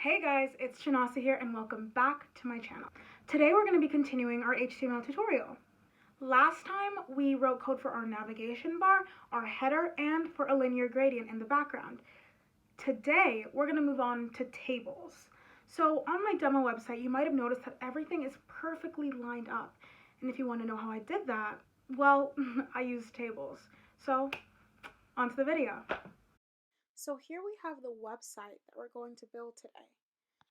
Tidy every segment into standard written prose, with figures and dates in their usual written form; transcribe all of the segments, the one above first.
Hey guys, it's Shanasa here and welcome back to my channel. Today we're going to be continuing our HTML tutorial. Last time we wrote code for our navigation bar, our header, and for a linear gradient in the background. Today we're going to move on to tables. So on my demo website you might have noticed that everything is perfectly lined up. And if you want to know how I did that, well, I used tables. So on to the video. So here we have the website that we're going to build today.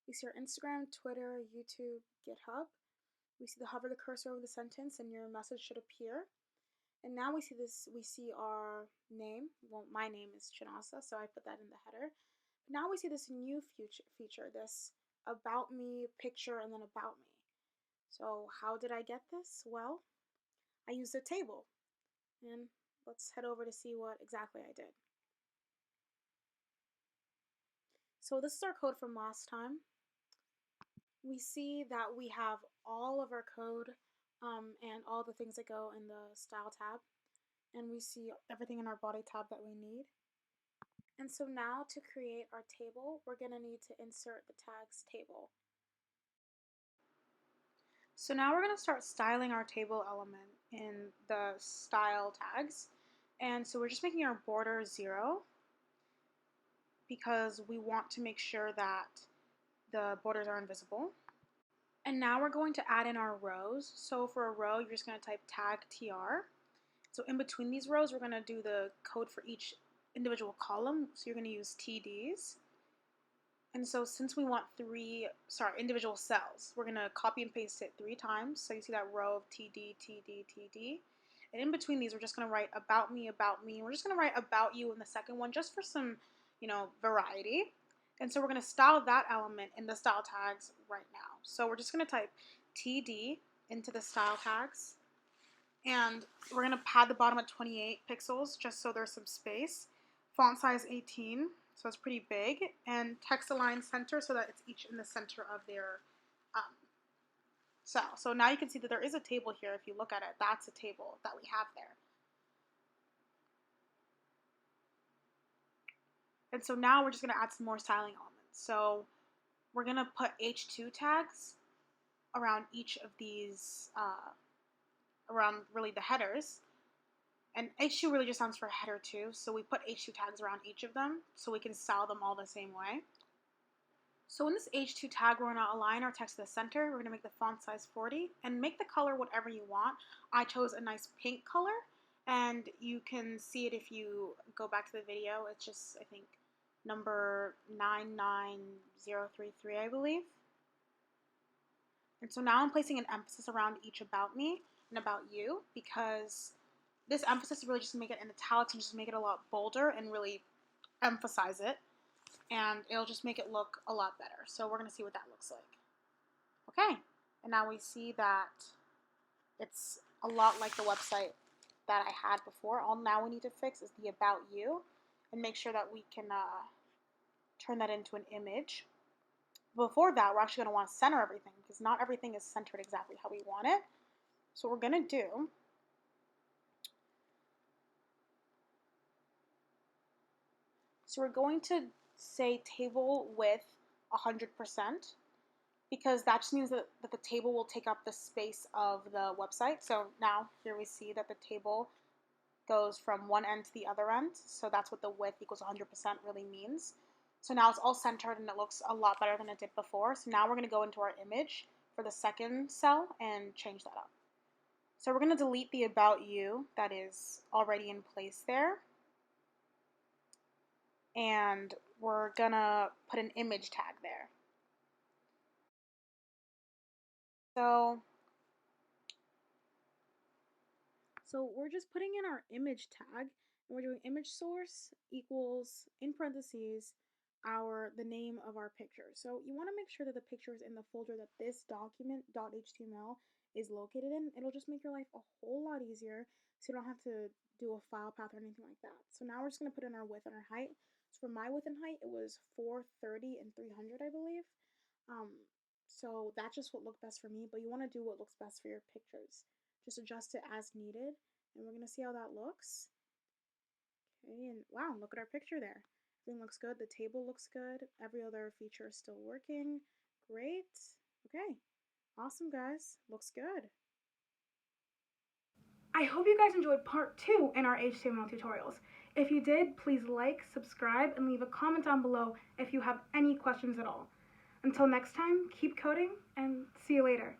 We see our Instagram, Twitter, YouTube, GitHub. We see the hover the cursor over the sentence and your message should appear. And now we see our name. Well, my name is Shanasa, so I put that in the header. Now we see this new feature, this about me picture and then about me. So how did I get this? Well, I used a table. And let's head over to see what exactly I did. So this is our code from last time. We see that we have all of our code and all the things that go in the style tab, and we see everything in our body tab that we need. And so now to create our table, we're going to need to insert the tags table. So now we're going to start styling our table element in the style tags. And so we're just making our border 0 because we want to make sure that the borders are invisible. And now we're going to add in our rows. So for a row, you're just going to type tag tr. So in between these rows, we're going to do the code for each individual column. So you're going to use TDs. And so since we want individual cells, we're going to copy and paste it 3 times. So you see that row of TD, TD, TD. And in between these, we're just going to write about me. We're just going to write about you in the second one just for some, variety. And so we're going to style that element in the style tags right now. So we're just going to type TD into the style tags. And we're going to pad the bottom at 28 pixels just so there's some space. Font size 18, so it's pretty big. And text align center so that it's each in the center of their cell. So now you can see that there is a table here. If you look at it, that's a table that we have there. And so now we're just going to add some more styling elements. So we're going to put H2 tags around each of these, around really the headers. And H2 really just stands for header 2. So we put H2 tags around each of them so we can style them all the same way. So in this H2 tag, we're going to align our text to the center. We're going to make the font size 40 and make the color whatever you want. I chose a nice pink color, and you can see it if you go back to the video. It's just, I think, number 99033, I believe. And so now I'm placing an emphasis around each about me and about you because this emphasis is really just to make it in italics and just make it a lot bolder and really emphasize it. And it'll just make it look a lot better. So we're going to see what that looks like. Okay, and now we see that it's a lot like the website that I had before. All now we need to fix is the about you and make sure that we can turn that into an image. Before that, we're actually going to want to center everything because not everything is centered exactly how we want it. So what we're going to do we're going to say table width 100% because that just means that the table will take up the space of the website. So now here we see that the table goes from one end to the other end. So that's what the width equals 100% really means. So now it's all centered and it looks a lot better than it did before. So now we're going to go into our image for the second cell and change that up. So we're going to delete the about you that is already in place there. And we're gonna put an image tag there. So we're just putting in our image tag, and we're doing image source equals, in parentheses, the name of our picture. So you want to make sure that the picture is in the folder that this document.html is located in. It'll just make your life a whole lot easier, so you don't have to do a file path or anything like that. So now we're just going to put in our width and our height. So for my width and height, it was 430 and 300, I believe. So that's just what looked best for me, but you want to do what looks best for your pictures. Just adjust it as needed, and we're going to see how that looks. Okay, and wow, look at our picture there. Everything looks good. The table looks good. Every other feature is still working. Great. Okay. Awesome, guys. Looks good. I hope you guys enjoyed part 2 in our HTML tutorials. If you did, please like, subscribe, and leave a comment down below if you have any questions at all. Until next time, keep coding, and see you later.